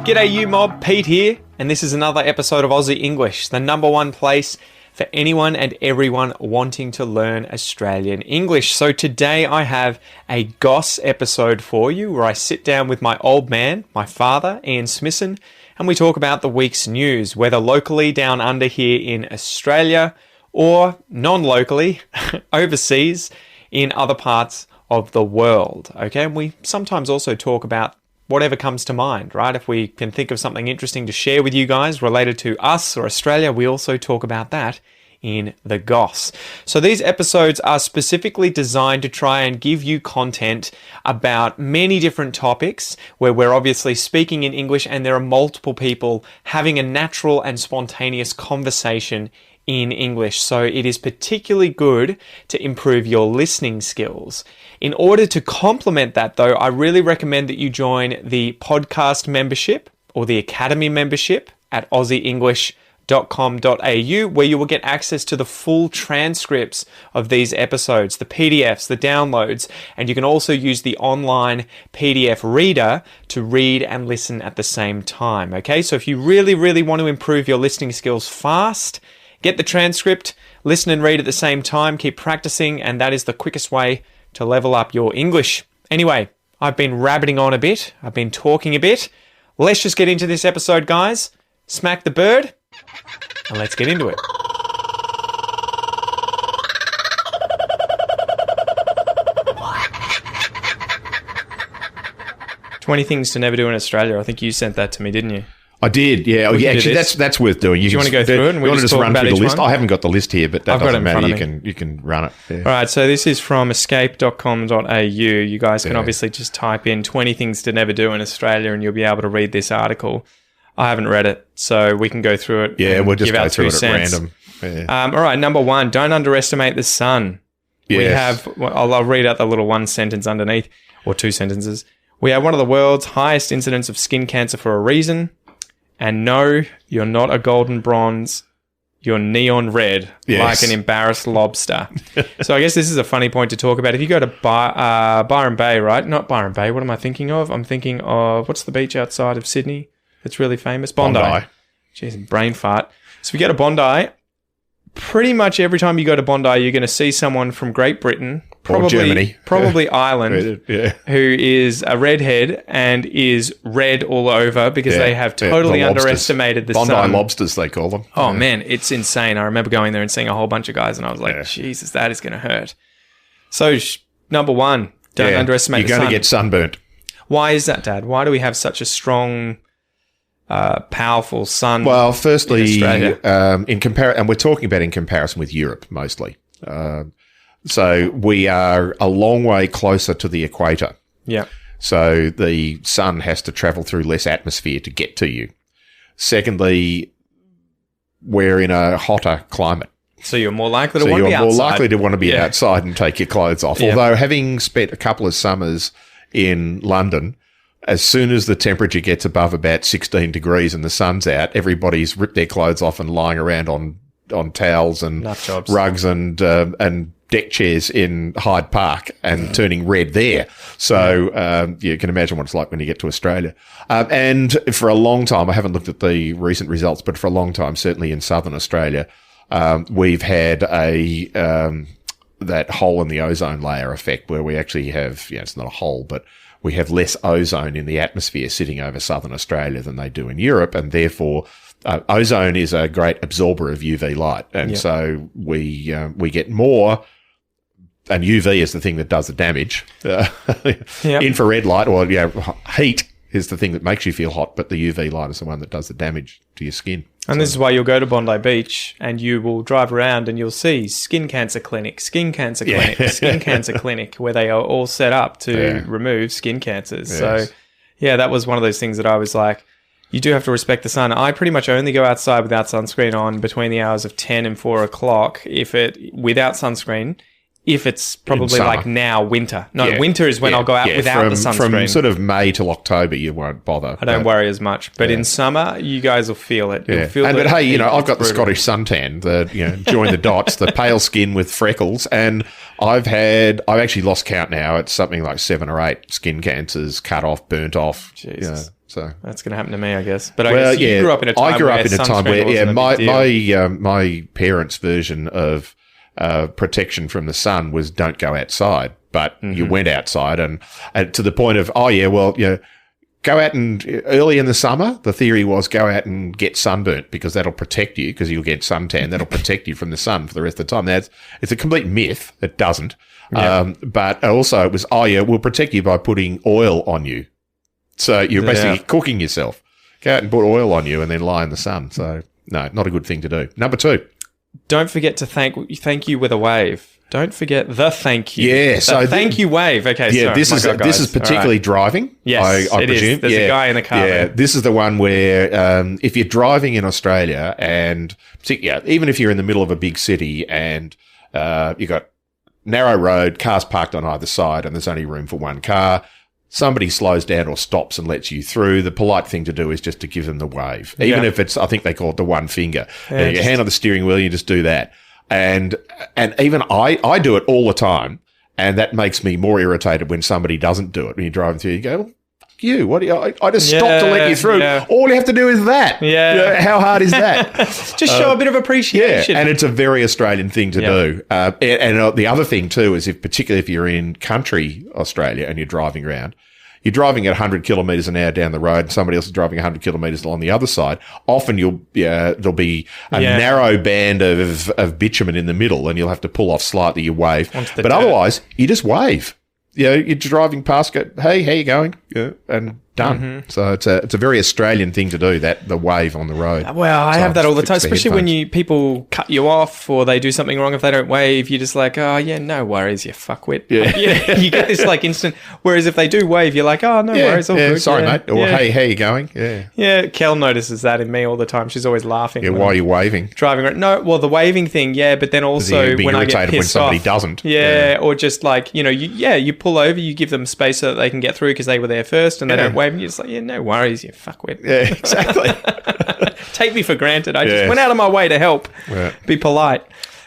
G'day you mob, Pete here, and this is another episode of Aussie English, the number one place for anyone and everyone wanting to learn Australian English. So today I have a Goss episode for you where I sit down with my old man, my father, Ian Smissen, and we talk about the week's news, whether locally down under here in Australia or non-locally overseas in other parts of the world. Okay, and we sometimes also talk about whatever comes to mind, right? If we can think of something interesting to share with you guys related to us or Australia, we also talk about that in the Goss. So these episodes are specifically designed to try and give you content about many different topics where we're obviously speaking in English and there are multiple people having a natural and spontaneous conversation in English. So it is particularly good to improve your listening skills. In order to complement that though, I really recommend that you join the podcast membership or the academy membership at aussieenglish.com.au, where you will get access to the full transcripts of these episodes, the PDFs, the downloads, and you can also use the online PDF reader to read and listen at the same time. Okay, so if you really want to improve your listening skills fast, get the transcript, listen and read at the same time, keep practicing, and that is the quickest way to level up your English. Anyway, I've been rabbiting on a bit. I've been talking a bit. Let's just get into this episode, guys. Smack the bird, and let's get into it. "20 Things to Never Do in Australia." I think you sent that to me, didn't you? I did, yeah. Actually, that's worth doing. Do you want to go through it? And we just run through the list? One? I haven't got the list here, but that doesn't matter. You can run it. Yeah. All right, so this is from escape.com.au. You guys can obviously just type in 20 things to never do in Australia and you'll be able to read this article. I haven't read it, so we can go through it. Yeah, we'll just go through it at random. Yeah. All right, number one, don't underestimate the sun. Yes. We have, I'll read out the little one sentence underneath, or two sentences. "We have one of the world's highest incidence of skin cancer for a reason. And no, you're not a golden bronze. You're neon red, like an embarrassed lobster." So I guess this is a funny point to talk about. If you go to Byron Bay, right? Not Byron Bay. What am I thinking of? I'm thinking of, what's the beach outside of Sydney that's really famous? Bondi. Jeez, brain fart. So if you go to Bondi, pretty much every time you go to Bondi, you're going to see someone from Great Britain, or Germany, probably Ireland, who is a redhead and is red all over because they have totally underestimated the Bondi sun. lobsters, they call them. Oh man, it's insane. I remember going there and seeing a whole bunch of guys and I was like, Jesus, that is going to hurt. So number one, don't underestimate the sun. You're going to get sunburnt. Why is that, Dad? Why do we have such a strong, powerful sun? Well, firstly, in and we're talking about in comparison with Europe mostly. So we are a long way closer to the equator. Yeah. So the sun has to travel through less atmosphere to get to you. Secondly, we're in a hotter climate. So you're more likely to want to be outside. So you're more likely to want to be outside and take your clothes off. Yeah. Although having spent a couple of summers in London, as soon as the temperature gets above about 16 degrees and the sun's out, everybody's ripped their clothes off and lying around on towels and rugs and deck chairs in Hyde Park and turning red there. So you can imagine what it's like when you get to Australia. And for a long time, I haven't looked at the recent results, but for a long time, certainly in southern Australia, we've had that hole in the ozone layer effect where we actually have, it's not a hole, but we have less ozone in the atmosphere sitting over southern Australia than they do in Europe, and therefore ozone is a great absorber of UV light, and so we get more. And UV is the thing that does the damage. Infrared light, or heat, is the thing that makes you feel hot, but the UV light is the one that does the damage to your skin. And this is why you'll go to Bondi Beach and you will drive around and you'll see skin cancer clinic, skin cancer clinic, skin cancer clinic, where they are all set up to remove skin cancers. Yes. So, that was one of those things that I was like, you do have to respect the sun. I pretty much only go outside without sunscreen on between the hours of 10 and 4 o'clock. Without sunscreen, if it's probably summer. like now winter. No, Yeah. winter is when Yeah. I'll go out Yeah. without the sunscreen. From sort of May till October, you won't bother. I don't worry as much. But in summer, you guys will feel it. You'll feel But hey, heat. I've It's got the brutal. Scottish suntan, join the dots, the pale skin with freckles, and I've actually lost count now. It's something like 7 or 8 skin cancers, cut off, burnt off. Jesus. So That's going to happen to me, I guess. But I guess you grew up in a time where sunscreen wasn't a big deal. my parents' version of protection from the sun was don't go outside, but you went outside and to the point of go out and early in the summer, the theory was go out and get sunburnt because that'll protect you because you'll get suntan. That'll protect you from the sun for the rest of the time. It's a complete myth. It doesn't. Yeah. But also it was, we'll protect you by putting oil on you. So you're basically cooking yourself. Go out and put oil on you and then lie in the sun. So no, not a good thing to do. Number 2. Don't forget to thank you with a wave. Don't forget the thank you. Yeah, so thank you wave. Okay, yeah, sorry. this is particularly driving. Yes, I it presume. is. There's a guy in the car. Yeah, this is the one where if you're driving in Australia and even if you're in the middle of a big city and you've got narrow road, cars parked on either side, and there's only room for one car. Somebody slows down or stops and lets you through. The polite thing to do is just to give them the wave, even if it's, I think they call it the one finger. Yeah, your hand on the steering wheel, you just do that. And even I do it all the time, and that makes me more irritated when somebody doesn't do it. When you're driving through, you go, well, fuck you, what do you? I just stopped to let you through. Yeah. All you have to do is that. Yeah. How hard is that? Just show a bit of appreciation. Yeah, and it's a very Australian thing to do. And the other thing too is particularly if you're in country Australia and you're driving around, you're driving at 100 kilometres an hour down the road and somebody else is driving 100 kilometres on the other side. Often there'll be a narrow band of bitumen in the middle and you'll have to pull off slightly, you wave. But otherwise, you just wave. You're driving past, go, hey, how you going? Yeah, and done. Mm-hmm. So it's a very Australian thing to do, the wave on the road. Well, I have that all the time, fix the especially when headphones. people cut you off or they do something wrong. If they don't wave, you're just like, oh, yeah, no worries, you fuckwit. Yeah. You get this instant. Whereas if they do wave, you're like, oh, no worries, all good. Sorry, yeah, mate. Or, hey, how you going? Yeah. Yeah, Kel notices that in me all the time. She's always laughing. Yeah, when why are I'm you waving? driving around. No, well, the waving thing, yeah, but then also You'd be when I get irritated when pissed somebody off. doesn't. Yeah, or just like, you pull over, you give them space so that they can get through because they were there first and they don't wave and you're just like, yeah, no worries, you fuckwit. Yeah, exactly. Take me for granted. I just went out of my way to help. Yeah. Be polite.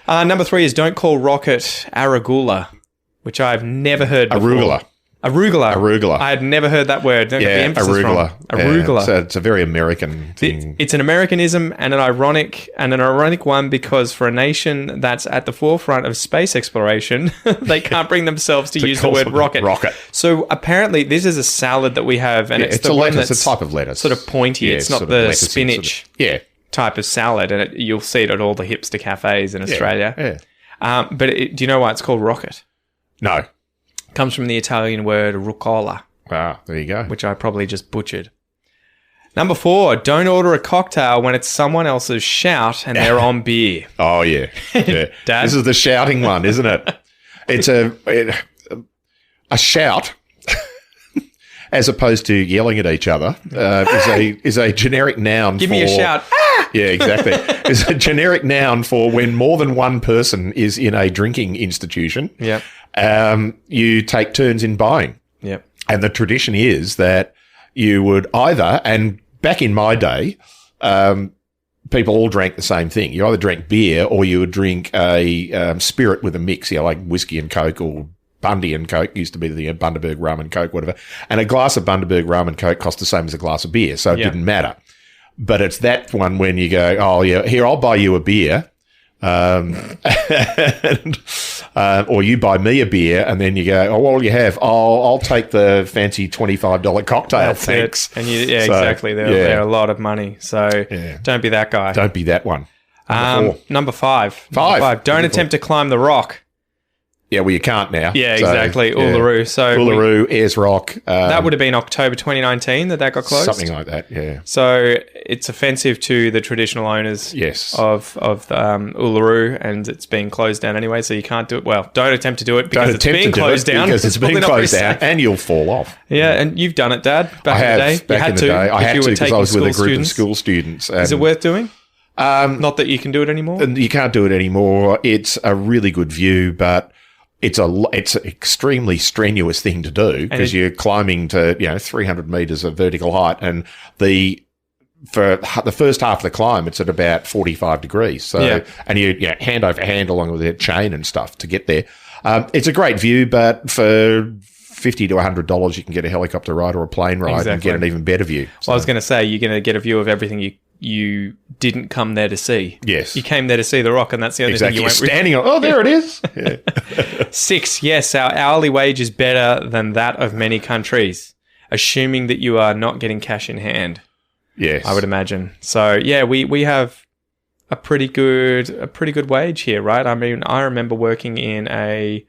Number 3 is don't call rocket arugula, which I've never heard before. Arugula. I had never heard that word. Don't get the emphasis arugula. wrong. Arugula. Yeah, so it's a very American thing. It's an Americanism and an ironic one because for a nation that's at the forefront of space exploration, they can't bring themselves to use the word rocket. So apparently this is a salad that we have, and it's the a one lettuce. that's It's a type of lettuce. sort of pointy. Yeah, it's not sort of the lettucey spinach type of salad, and you'll see it at all the hipster cafes in Australia. Yeah. But do you know why it's called rocket? No. Comes from the Italian word rucola, Ah, there you go. which I probably just butchered. Number 4, don't order a cocktail when it's someone else's shout and they're on beer. Oh, yeah. Dad? This is the shouting one, isn't it? It's a shout, as opposed to yelling at each other, is a generic noun. Give me a shout. Ah! Yeah, exactly. It's a generic noun for when more than one person is in a drinking institution. Yep. You take turns in buying. Yep. And the tradition is that you would either, and back in my day, people all drank the same thing. You either drank beer or you would drink a spirit with a mix, like whiskey and Coke or Bundy and Coke used to be the Bundaberg rum and Coke, whatever. And a glass of Bundaberg rum and Coke cost the same as a glass of beer, so it didn't matter. But it's that one when you go, oh, yeah, here, I'll buy you a beer. Or you buy me a beer and then you go, oh, what'll you have? Oh, I'll take the fancy $25 cocktail. That's thanks. it. And exactly. They're a lot of money. So don't be that guy. Don't be that one. Number 5. Five. Don't attempt to climb the rock. Yeah, well, you can't now. Yeah, exactly. Uluru. So Uluru, Ayers Rock. That would have been October 2019 that got closed. Something like that, yeah. So it's offensive to the traditional owners of Uluru, and it's being closed down anyway, so you can't do it. Well, don't attempt to do it because it's being closed down. Because it's been probably not closed very down safe. and you'll fall off. Yeah, and you've done it, Dad, back in the day. Back in the day. I had to because I was with a group of school students. Is it worth doing? Not that you can do it anymore? You can't do it anymore. It's a really good view, but it's an extremely strenuous thing to do because you're climbing to 300 meters of vertical height, and for the first half of the climb, it's at about 45 degrees. So, and you hand over hand along with that chain and stuff to get there. It's a great view, but for $50 to $100, you can get a helicopter ride or a plane ride and get an even better view. So, well, I was going to say, you're going to get a view of everything you didn't come there to see. Yes. You came there to see the rock, and that's the only thing you went standing on. Oh, there it is. Yeah. 6, yes, our hourly wage is better than that of many countries, assuming that you are not getting cash in hand. Yes. I would imagine. So, yeah, we have a pretty good wage here, right? I mean, I remember working in a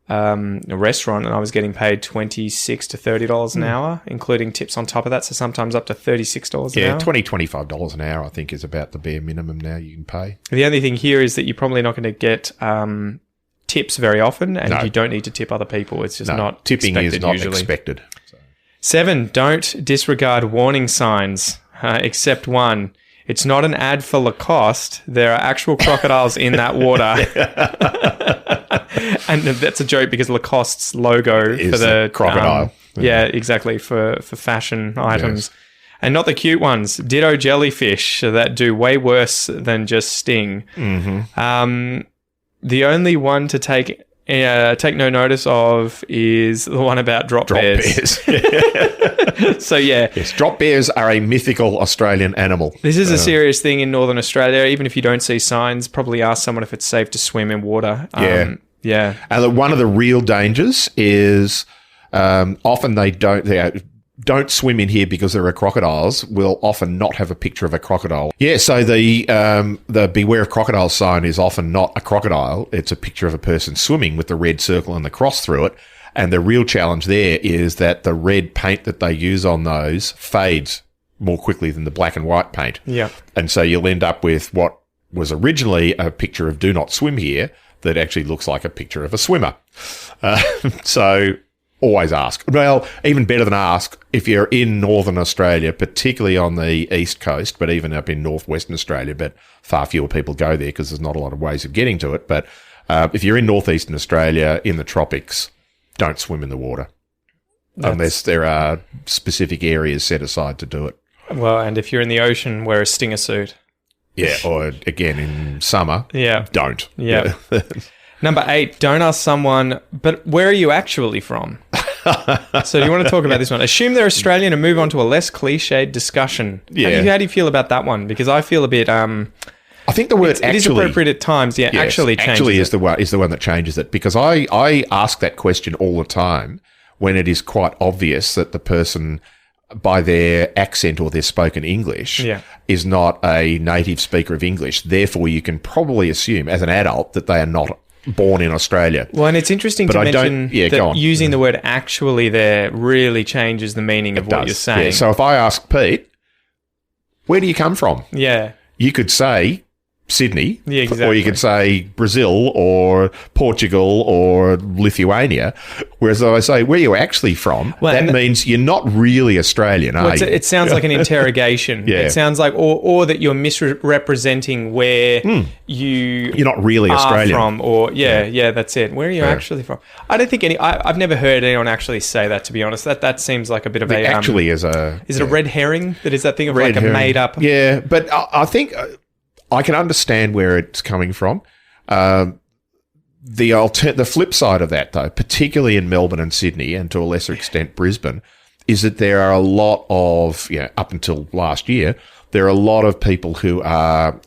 restaurant, and I was getting paid $26 to $30 an hour, including tips on top of that, so sometimes up to $36 an hour. $20, $25 an hour, I think, is about the bare minimum now you can pay. The only thing here is that you're probably not going to get tips very often, and you don't need to tip other people. It's just not tipping expected is not usually. Expected. So. 7, don't disregard warning signs, except one. It's not an ad for Lacoste. There are actual crocodiles in that water. And that's a joke because Lacoste's logo is for the crocodile. Exactly, for fashion items. Yes. And not the cute ones. Ditto jellyfish that do way worse than just sting. Mm-hmm. The only one to take no notice of is the one about drop bears. So, yeah. Yes, drop bears are a mythical Australian animal. This is a serious thing in Northern Australia. Even if you don't see signs, probably ask someone if it's safe to swim in water. Yeah. And one of the real dangers is often they don't swim in here because there are crocodiles, will often not have a picture of a crocodile. Yeah, so the beware of crocodile sign is often not a crocodile. It's a picture of a person swimming with the red circle and the cross through it. And the real challenge there is that the red paint that they use on those fades more quickly than the black and white paint. Yeah. And so you'll end up with what was originally a picture of do not swim here that actually looks like a picture of a swimmer. So always ask. Well, even better than ask, if you're in Northern Australia, particularly on the east coast, but even up in northwestern Australia, but far fewer people go there because there's not a lot of ways of getting to it. But if you're in northeastern Australia, in the tropics, don't swim in the water unless there are specific areas set aside to do it. Well, and if you're in the ocean, wear a stinger suit. Yeah, or again, in summer, don't. Yeah. Number 8, don't ask someone, but where are you actually from? So do you want to talk about this one? Assume they're Australian and move on to a less cliched discussion. Yeah. How do you feel about that one? Because I feel a bit... I think the word it is appropriate at times. Yeah, yes, actually changes actually is the one that changes it, because I ask that question all the time when it is quite obvious that the person, by their accent or their spoken English, is not a native speaker of English. Therefore, you can probably assume as an adult that they are not born in Australia. Well, and it's interesting to mention that using the word actually there really changes the meaning of what you're saying. Yeah. So if I ask Pete, where do you come from? Yeah. You could say Sydney, or you could say Brazil or Portugal or Lithuania. Whereas if I say, where are you actually from? Well, that means you're not really Australian, are you? It sounds like an interrogation. It sounds like, or that you're misrepresenting where you're not really Australian from, or that's it. Where are you actually from? I don't think I've never heard anyone actually say that, to be honest. That seems like a bit of a... Actually is a... Is it a red herring? That is that thing of like a made up... Yeah, but I think... I can understand where it's coming from. The flip side of that, though, particularly in Melbourne and Sydney, and to a lesser extent Brisbane, is that there are a lot of, up until last year, there are a lot of people who are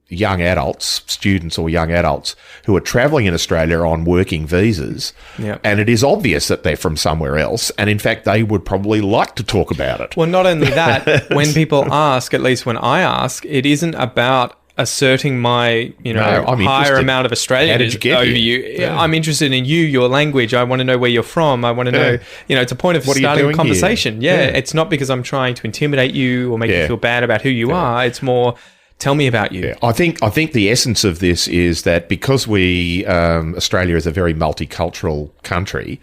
young adults, students or young adults, who are travelling in Australia on working visas, and it is obvious that they're from somewhere else, and in fact they would probably like to talk about it. Well, not only that, when people ask, at least when I ask, it isn't about asserting my higher amount of Australian over you. Yeah. I'm interested in you, your language. I want to know where you're from. I want to know, it's a point of starting a conversation. It's not because I'm trying to intimidate you or make you feel bad about who you are. It's more... Tell me about you. Yeah, I think the essence of this is that because Australia is a very multicultural country,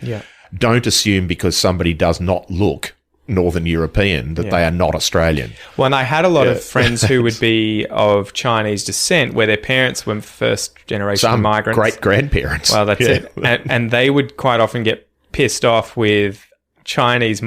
don't assume because somebody does not look Northern European, that they are not Australian. Well, and I had a lot of friends who would be of Chinese descent where their parents were first generation Some migrants. great-grandparents. Well, that's it. And they would quite often get pissed off with Chinese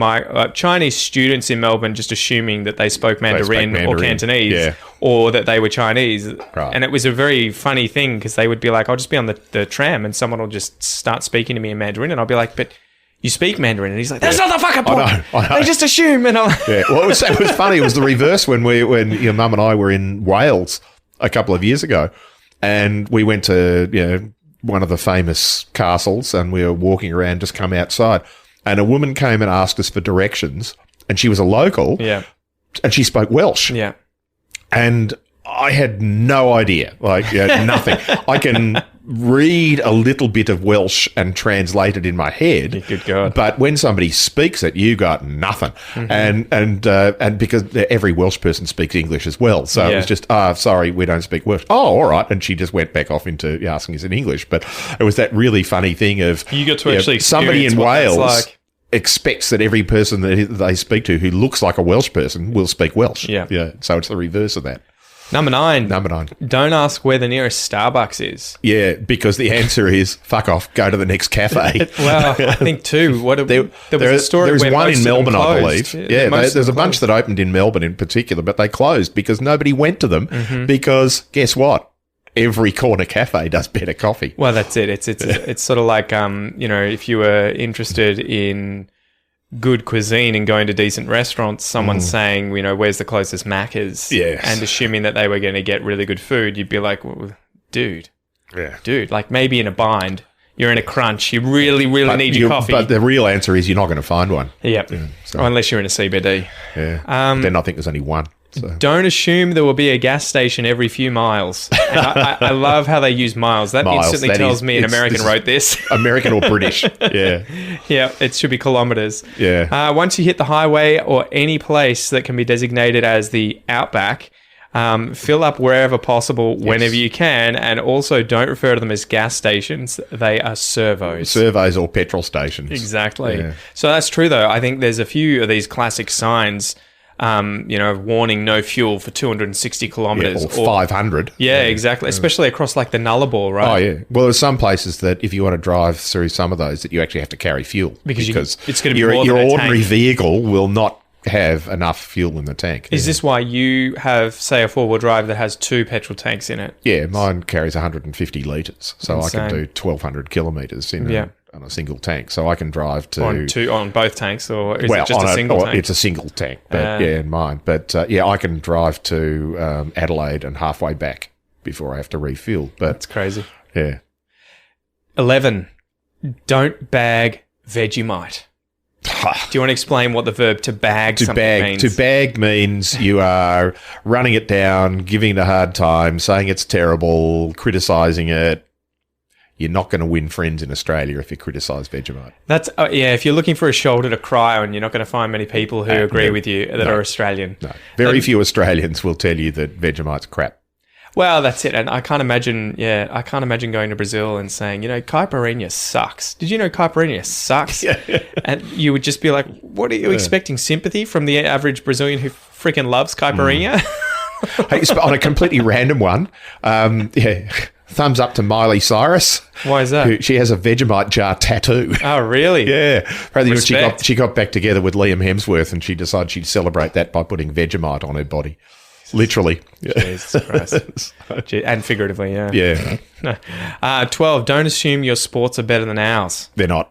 students in Melbourne just assuming that they spoke Mandarin or Cantonese or that they were Chinese. Right. And it was a very funny thing because they would be like, I'll just be on the tram and someone will just start speaking to me in Mandarin and I'll be like, but you speak Mandarin. And he's like, that's not the fucking point. I know. They just assume. And I'm Well, it was funny. It was the reverse when your mum and I were in Wales a couple of years ago and we went to, one of the famous castles and we were walking around, just come outside. And a woman came and asked us for directions, and she was a local, and she spoke Welsh. Yeah. And I had no idea, nothing. I can read a little bit of Welsh and translate it in my head. Good God. But when somebody speaks it, you got nothing. Mm-hmm. And because every Welsh person speaks English as well. So it was just, sorry, we don't speak Welsh. Oh, all right. And she just went back off into asking us in English. But it was that really funny thing of you got to actually somebody in what Wales like. expects that every person that they speak to who looks like a Welsh person will speak Welsh. Yeah. So it's the reverse of that. Number 9. Don't ask where the nearest Starbucks is. Yeah, because the answer is fuck off, go to the next cafe. Well, I think too. There was a story there's where one most in of them Melbourne, I closed. believe. Yeah, there's a bunch that opened in Melbourne in particular, but they closed because nobody went to them because guess what? Every corner cafe does better coffee. Well, that's it. It's sort of like if you were interested in good cuisine and going to decent restaurants, someone saying, where's the closest Macca's? Yes. And assuming that they were going to get really good food, you'd be like, well, dude, like maybe in a bind, you're in a crunch, you really, really need your coffee. But the real answer is you're not going to find one. Yep. Or unless you're in a CBD. Yeah. Then I think there's only one. So. Don't assume there will be a gas station every few miles. And I love how they use miles. That instantly tells me an American wrote this. American or British. Yeah. Yeah, it should be kilometres. Yeah. Once you hit the highway or any place that can be designated as the outback, fill up wherever possible, whenever you can, and also don't refer to them as gas stations. They are servos. Servos or petrol stations. Exactly. Yeah. So that's true, though. I think there's a few of these classic signs of warning no fuel for 260 kilometres. Or 500. Yeah, exactly. Especially across like the Nullarbor, right? Oh, yeah. Well, there's some places that if you want to drive through some of those that you actually have to carry fuel. Because it's going to be your more than a ordinary tank. vehicle will not have enough fuel in the tank. Is this why you have, say, a four-wheel drive that has 2 petrol tanks in it? Yeah, mine carries 150 litres, so Insane. I can do 1,200 kilometres on a single tank. So I can drive to... On both tanks, or is it just a single tank? It's a single tank, but in mine. But I can drive to Adelaide and halfway back before I have to refuel. But that's crazy. Yeah. 11. Don't bag Vegemite. Do you want to explain what the verb to bag means? To bag means you are running it down, giving it a hard time, saying it's terrible, criticising it. You're not going to win friends in Australia if you criticise Vegemite. That's if you're looking for a shoulder to cry on, you're not going to find many people who agree with you that are Australian. No. Very few Australians will tell you that Vegemite's crap. Well, that's it. And I can't imagine going to Brazil and saying, caipirinha sucks. Did you know caipirinha sucks? And you would just be like, what are you expecting? Sympathy from the average Brazilian who freaking loves caipirinha? Hey, on a completely random one, thumbs up to Miley Cyrus. Why is that? She has a Vegemite jar tattoo. Oh, really? Yeah. Apparently Respect. she got back together with Liam Hemsworth and she decided she'd celebrate that by putting Vegemite on her body. Literally. Jesus Christ. And figuratively, yeah. Yeah. 12, don't assume your sports are better than ours. They're not.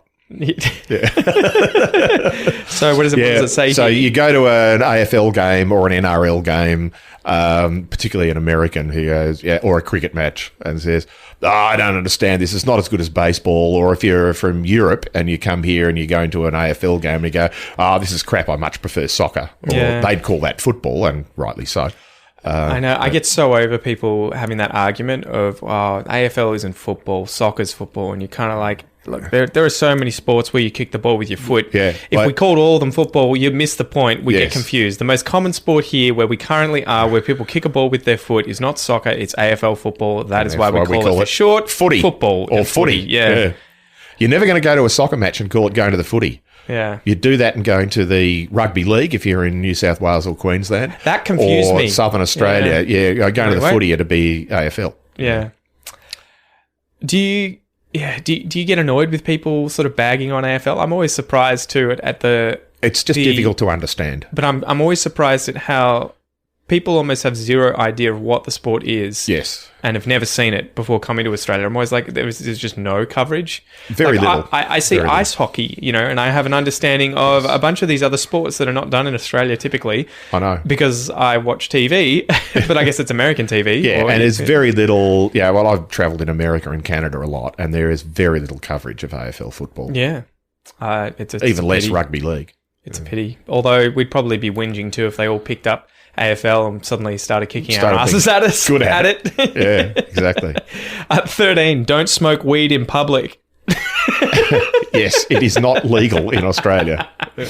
So what does it say So here? you go to an AFL game or an NRL game, particularly an American who goes, or a cricket match and says, I don't understand this. It's not as good as baseball. Or if you're from Europe and you come here and you go into an AFL game and you go, this is crap. I much prefer soccer. Or they'd call that football, and rightly so. I know. I get so over people having that argument of, AFL isn't football, soccer's football. And you're kind of like, look, there are so many sports where you kick the ball with your foot. Yeah. If we called all of them football, you miss the point. We get confused. The most common sport here where we currently are, where people kick a ball with their foot, is not soccer, it's AFL football. That is why we call it for short footy. Football. Or footy. Yeah. You're never going to go to a soccer match and call it going to the footy. Yeah. You do that and go into the rugby league if you're in New South Wales or Queensland. That confused or me. Southern Australia. Yeah, going to the footy, it'd be AFL. Yeah. Do you get annoyed with people sort of bagging on AFL? I'm always surprised too at the... It's just difficult to understand. But I'm always surprised at how people almost have zero idea of what the sport is. Yes. And have never seen it before coming to Australia. I'm always like, there's just no coverage. Very little. I see Very ice hockey, and I have an understanding of a bunch of these other sports that are not done in Australia typically. I know. Because I watch TV, but I guess it's American TV. Yeah, and there's very little... Yeah, well, I've travelled in America and Canada a lot, and there is very little coverage of AFL football. Yeah. It's even less pity. rugby league. It's a pity. Although we'd probably be whinging too if they all picked up AFL and suddenly started kicking our asses at us. Good at it. Yeah, exactly. 13, don't smoke weed in public. Yes, it is not legal in Australia. Yeah.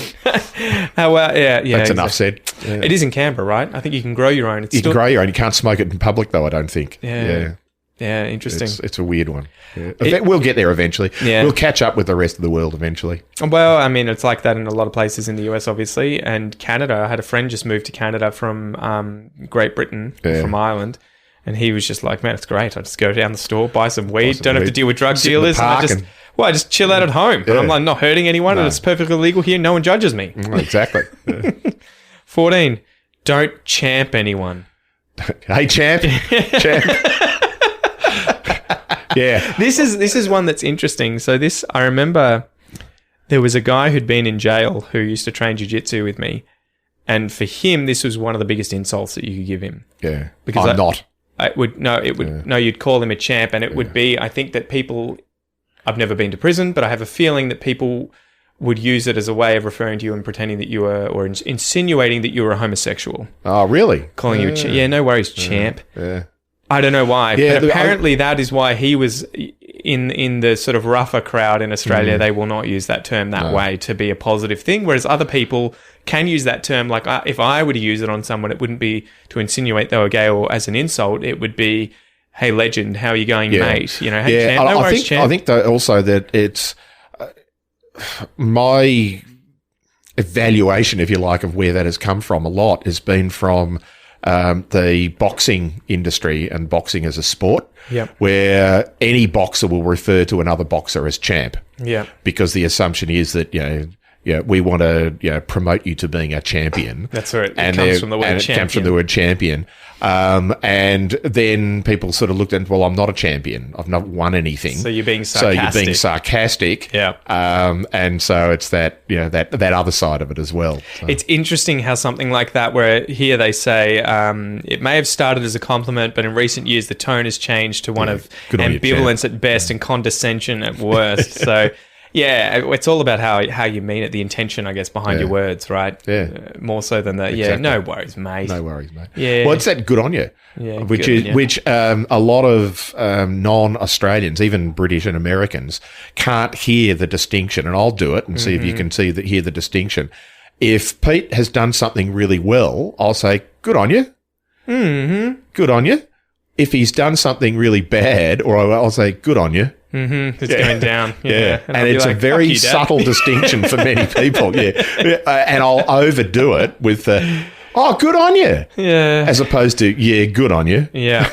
That's enough said. Yeah. It is in Canberra, right? I think you can grow your own. You can grow your own. You can't smoke it in public, though, I don't think. Yeah, interesting. It's a weird one. Yeah. We'll get there eventually. Yeah. We'll catch up with the rest of the world eventually. Well, I mean, it's like that in a lot of places in the US, obviously, and Canada. I had a friend just moved to Canada from Great Britain, from Ireland, and he was just like, man, it's great. I just go down the store, buy some weed, don't have to deal with drug dealers, and I just chill out at home. And I'm like not hurting anyone, and it's perfectly legal here. No one judges me. Exactly. 14, don't champ anyone. Hey, champ. Champ. Yeah. This is one that's interesting. So I remember there was a guy who'd been in jail who used to train jiu-jitsu with me. And for him, this was one of the biggest insults that you could give him. Yeah. Because not. You'd call him a champ, and it would be, I think that people, I've never been to prison, but I have a feeling that people would use it as a way of referring to you and pretending that you were, or insinuating that you were a homosexual. Oh, really? Calling you no worries, champ. Yeah. I don't know why, yeah, but apparently that is why he was in the sort of rougher crowd in Australia. They will not use that term that way to be a positive thing, whereas other people can use that term. Like if I were to use it on someone, it wouldn't be to insinuate they were gay or as an insult. It would be, hey, legend, how are you going, mate? Hey, champ, no worries, champ. I think though also that it's my evaluation, if you like, of where that has come from a lot has been from the boxing industry and boxing as a sport, where any boxer will refer to another boxer as champ, because the assumption is that we want to promote you to being a champion. That's right. It comes from the word champion. It comes from the word champion. And then people sort of looked at, well, I'm not a champion. I've not won anything. So you're being sarcastic. Yeah. And so it's that, that other side of it as well. So. It's interesting how something like that, where here they say it may have started as a compliment, but in recent years the tone has changed to one of ambivalence at best and condescension at worst. So... Yeah, it's all about how you mean it, the intention, I guess, behind your words, right? Yeah. More so than the, exactly. No worries, mate. No worries, mate. Yeah. Well, it's that good on you, which a lot of non-Australians, even British and Americans, can't hear the distinction. And I'll do it and see if you can hear the distinction. If Pete has done something really well, I'll say, good on you. Mm-hmm. Good on you. If he's done something really bad, or I'll say, good on you. Mm-hmm. It's going down. Yeah. And it's a very subtle distinction for many people. And I'll overdo it with good on you. Yeah. As opposed to, good on you. Yeah.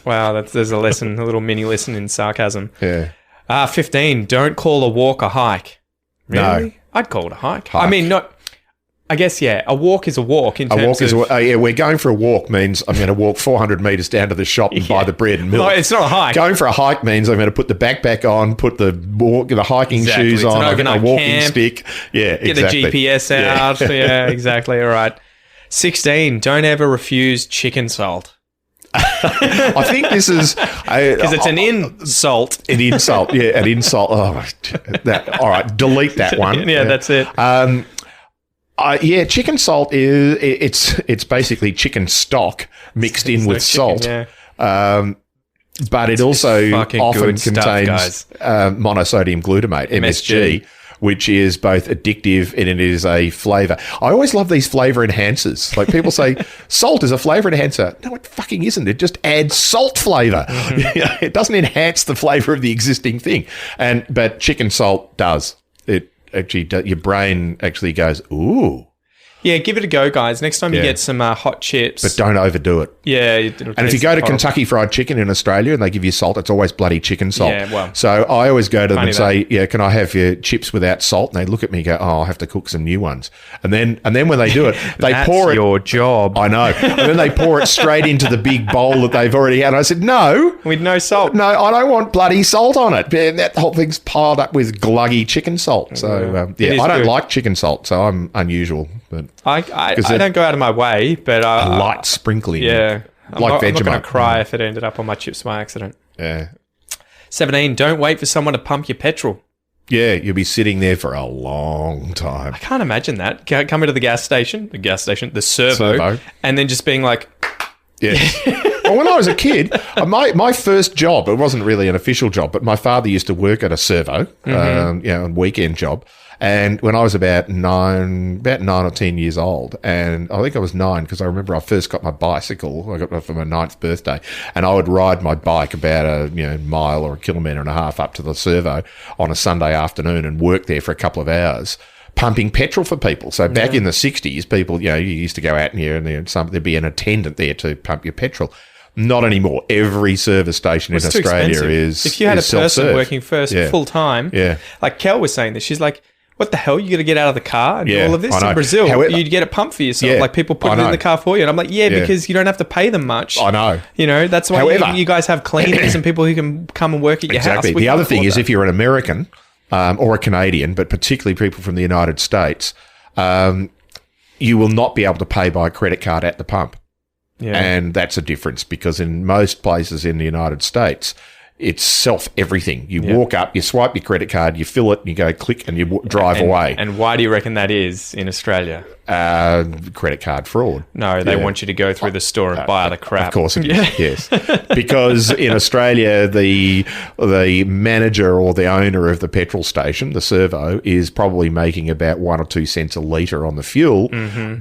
Wow, there's a little mini lesson in sarcasm. Yeah. 15, don't call a walk a hike. Really? No. I'd call it a hike. I mean, I guess, a walk is a walk in terms of... we're going for a walk means I'm going to walk 400 metres down to the shop and buy the bread and milk. No, it's not a hike. Going for a hike means I'm going to put the backpack on, put the hiking shoes on, I've got a walking stick. Yeah, exactly. Get the GPS out. Yeah, exactly. All right. 16, don't ever refuse chicken salt. I think this is... Because it's an insult. An insult, an insult. Oh, all right, delete that one. That's it. Chicken salt it's basically chicken stock mixed in with salt. But it also often contains monosodium glutamate, MSG, which is both addictive and it is a flavour. I always love these flavour enhancers. Like people say, salt is a flavour enhancer. No, it fucking isn't. It just adds salt flavour. It doesn't enhance the flavour of the existing thing. But chicken salt does. your brain actually goes, ooh. Yeah, give it a go, guys. Next time you get some hot chips. But don't overdo it. Yeah. And if you go to Kentucky Fried Chicken in Australia and they give you salt, it's always bloody chicken salt. Yeah, well. So I always go to them and say, can I have your chips without salt? And they look at me and go, I'll have to cook some new ones. And then when they do it, they pour it. That's your job. I know. And then they pour it straight into the big bowl that they've already had. And I said, no. With no salt. No, I don't want bloody salt on it. And that whole thing's piled up with gluggy chicken salt. So, I don't like chicken salt, so I'm unusual. But I don't go out of my way, but a light sprinkling. Yeah. I'm not going to cry if it ended up on my chips by accident. Yeah. 17, don't wait for someone to pump your petrol. Yeah, you'll be sitting there for a long time. I can't imagine that. Coming to the servo, and then just being like... Yeah. Well, when I was a kid, my first job, it wasn't really an official job, but my father used to work at a servo, a weekend job. And when I was about 9 or 10 years old, and I think I was 9 because I remember I first got my bicycle. I got it for my 9th birthday, and I would ride my bike about a mile or a kilometre and a half up to the servo on a Sunday afternoon and work there for a couple of hours, pumping petrol for people. So back in the 60s, people, you used to go out here and there'd be an attendant there to pump your petrol. Not anymore. Every service station in Australia is if you had a person self-serve. working full time, like Kel was saying this, she's like, what the hell? You got to get out of the car and do all of this? In Brazil, you'd get it pumped for yourself. Like people put it in the car for you. And I'm like, because you don't have to pay them much. I know. That's why you guys have cleaners and people who can come and work at your house. The other thing is if you're an American or a Canadian, but particularly people from the United States, you will not be able to pay by credit card at the pump. Yeah. And that's a difference because in most places in the United States, it's self-everything. You walk up, you swipe your credit card, you fill it, and you go click, and you drive away. And why do you reckon that is in Australia? Credit card fraud. No, they want you to go through the store and buy the crap. Of course it is, yes. Because in Australia, the manager or the owner of the petrol station, the servo, is probably making about 1 or 2 cents a litre on the fuel,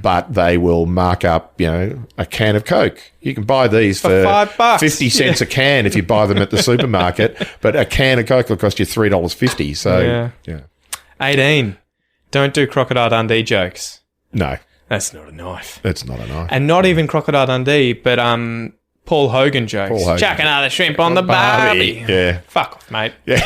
but they will mark up, a can of Coke. You can buy these for $5. 50 cents a can if you buy them at the supermarket, but a can of Coke will cost you $3.50. So, 18, don't do Crocodile Dundee jokes. No. That's not a knife. That's not a knife. And not even Crocodile Dundee, but Paul Hogan jokes. Chuck another shrimp on the barbie. Yeah. Fuck off, mate. Yeah.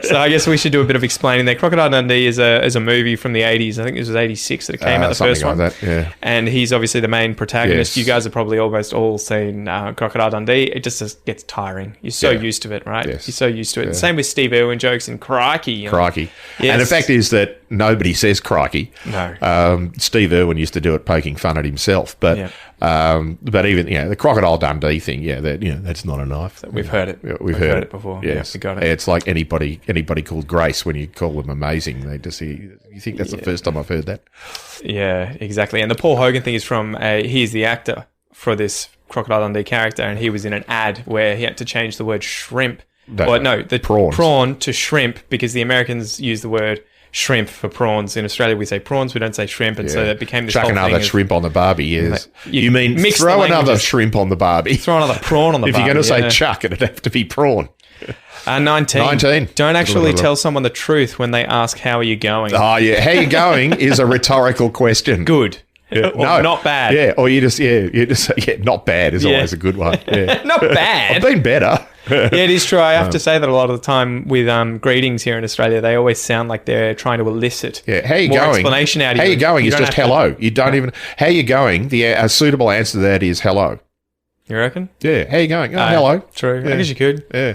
So I guess we should do a bit of explaining there. Crocodile Dundee is a movie from the 80s. I think it was 86 that it came out, the first one. That, yeah. And he's obviously the main protagonist. Yes. You guys have probably almost all seen Crocodile Dundee. It just gets tiring. You're so used to it, right? Yes. You're so used to it. Yeah. Same with Steve Irwin jokes and Crikey. Crikey. Yes. And the fact is that nobody says crikey. No. Steve Irwin used to do it poking fun at himself. But even the Crocodile Dundee thing, that's not a knife. We've heard it. We've heard it before. Yes. We got it. It's like anybody called Grace when you call them amazing. They just you think that's the first time I've heard that. Yeah, exactly. And the Paul Hogan thing is from he's the actor for this Crocodile Dundee character, and he was in an ad where he had to change the word shrimp. Prawn to shrimp because the Americans use the word shrimp for prawns. In Australia, we say prawns, we don't say shrimp, and so that became this Chuck whole another thing shrimp on the barbie, yes. You mean mix throw another shrimp on the barbie. Throw another prawn on the barbie. If you're going to say chuck, it'd have to be prawn. 19. Don't actually tell someone the truth when they ask, how are you going? Oh, yeah. How you going is a rhetorical question. Good. Yeah. No, not bad. Yeah, or you just say, not bad is always a good one. Yeah. Not bad. I've been better. Yeah, it is true. I have to say that a lot of the time with greetings here in Australia, they always sound like they're trying to elicit how you more going? Explanation out of you. How you going is just hello. You don't even... How you going, a suitable answer to that is hello. You reckon? Yeah. How you going? Oh, hello. True. Yeah. I guess you could. Yeah.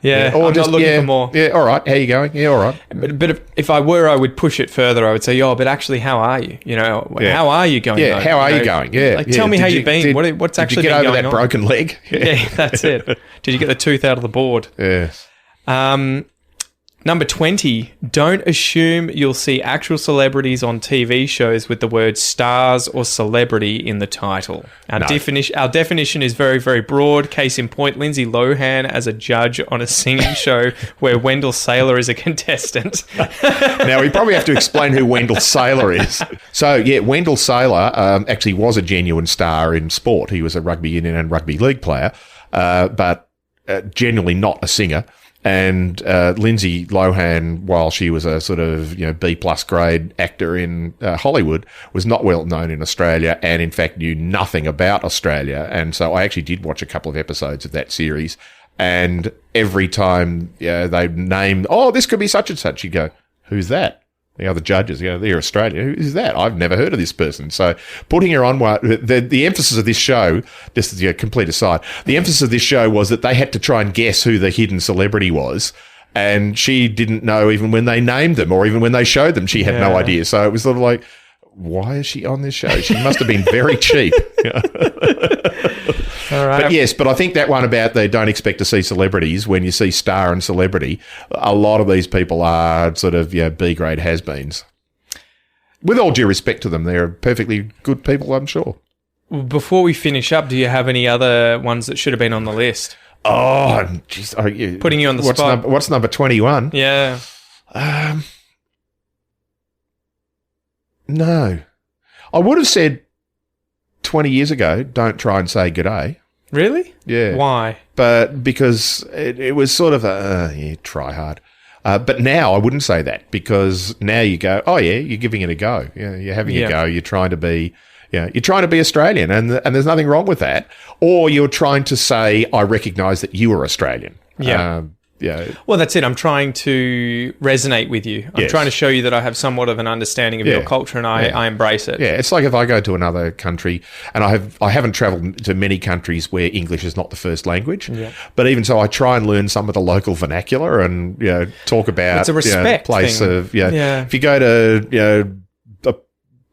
Yeah, or I'm just not looking for more. Yeah, all right. How you going? Yeah, all right. But if I were, I would push it further. I would say, but actually, how are you? How are you going? Yeah, how are you going? Yeah. Tell me how you've been. What's actually been going on? Did you get over that broken leg? Yeah, that's it. Did you get the tooth out of the board? Yes. Number 20, don't assume you'll see actual celebrities on TV shows with the word stars or celebrity in the title. Our definition is very, very broad. Case in point, Lindsay Lohan as a judge on a singing show where Wendell Saylor is a contestant. Now, we probably have to explain who Wendell Saylor is. So, Wendell Saylor actually was a genuine star in sport. He was a rugby union and rugby league player, but genuinely not a singer. And Lindsay Lohan, while she was a sort of B+ grade actor in Hollywood, was not well known in Australia, and in fact knew nothing about Australia. And so I actually did watch a couple of episodes of that series, and every time they named, this could be such and such, you go, who's that? The other judges, they're Australian. Who is that? I've never heard of this person. So putting her on, the emphasis of this show, this is a complete aside, the emphasis of this show was that they had to try and guess who the hidden celebrity was. And she didn't know even when they named them, or even when they showed them, she had no idea. So it was sort of like, why is she on this show? She must have been very cheap. All right. But I think that one about they don't expect to see celebrities, when you see star and celebrity, a lot of these people are sort of B-grade has-beens. With all due respect to them, they're perfectly good people, I'm sure. Before we finish up, do you have any other ones that should have been on the list? Oh, jeez. Putting you on the spot. What's number 21? Yeah. No. I would have said 20 years ago, don't try and say g'day. Really? Yeah. Why? But because it was sort of try hard. But now I wouldn't say that, because now you go, you're giving it a go. Yeah, you're having a go. You're trying to be, you're trying to be Australian, and there's nothing wrong with that. Or you're trying to say, I recognise that you are Australian. Yeah. Well, that's it. I'm trying to resonate with you. I'm trying to show you that I have somewhat of an understanding of your culture, and I embrace it. Yeah, it's like if I go to another country, and I haven't travelled to many countries where English is not the first language. Yeah. But even so, I try and learn some of the local vernacular and talk about it's a respect place thing. of If you go to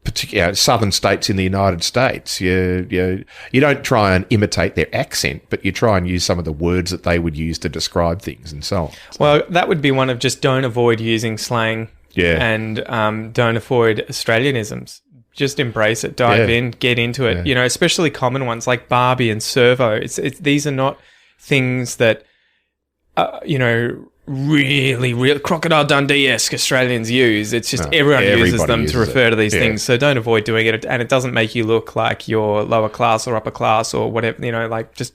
particular southern states in the United States, you don't try and imitate their accent, but you try and use some of the words that they would use to describe things and so on. Well, that would be one of just don't avoid using slang and don't avoid Australianisms. Just embrace it, dive in, get into it. Especially common ones like Barbie and servo. These are not things that really Crocodile Dundee-esque Australians use. It's just everyone uses them to refer to these things. So don't avoid doing it, and it doesn't make you look like you're lower class or upper class or whatever. Just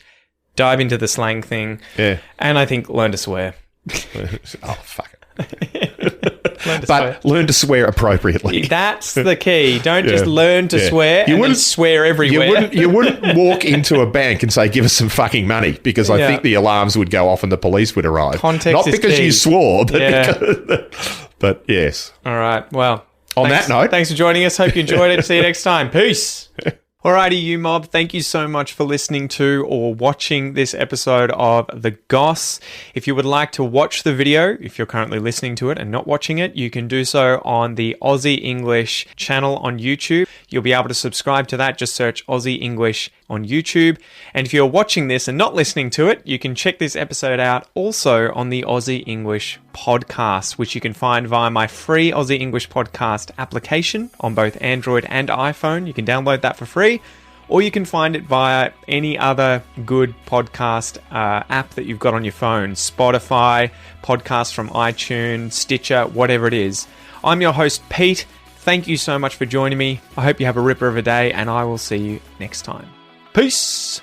dive into the slang thing. Yeah, and I think learn to swear. Fuck it. Learn to swear appropriately. That's the key. Don't just learn to swear and then swear everywhere. You wouldn't walk into a bank and say, give us some fucking money, because I think the alarms would go off and the police would arrive. Context Not is because key. you swore, but but yes. All right. Well, on that note, thanks for joining us. Hope you enjoyed it. See you next time. Peace. Alrighty, you mob, thank you so much for listening to or watching this episode of The Goss. If you would like to watch the video, if you're currently listening to it and not watching it, you can do so on the Aussie English channel on YouTube. You'll be able to subscribe to that. Just search Aussie English on YouTube. And if you're watching this and not listening to it, you can check this episode out also on the Aussie English podcast, which you can find via my free Aussie English podcast application on both Android and iPhone. You can download that for free, or you can find it via any other good podcast app that you've got on your phone. Spotify, podcasts from iTunes, Stitcher, whatever it is. I'm your host, Pete. Thank you so much for joining me. I hope you have a ripper of a day, and I will see you next time. Peace!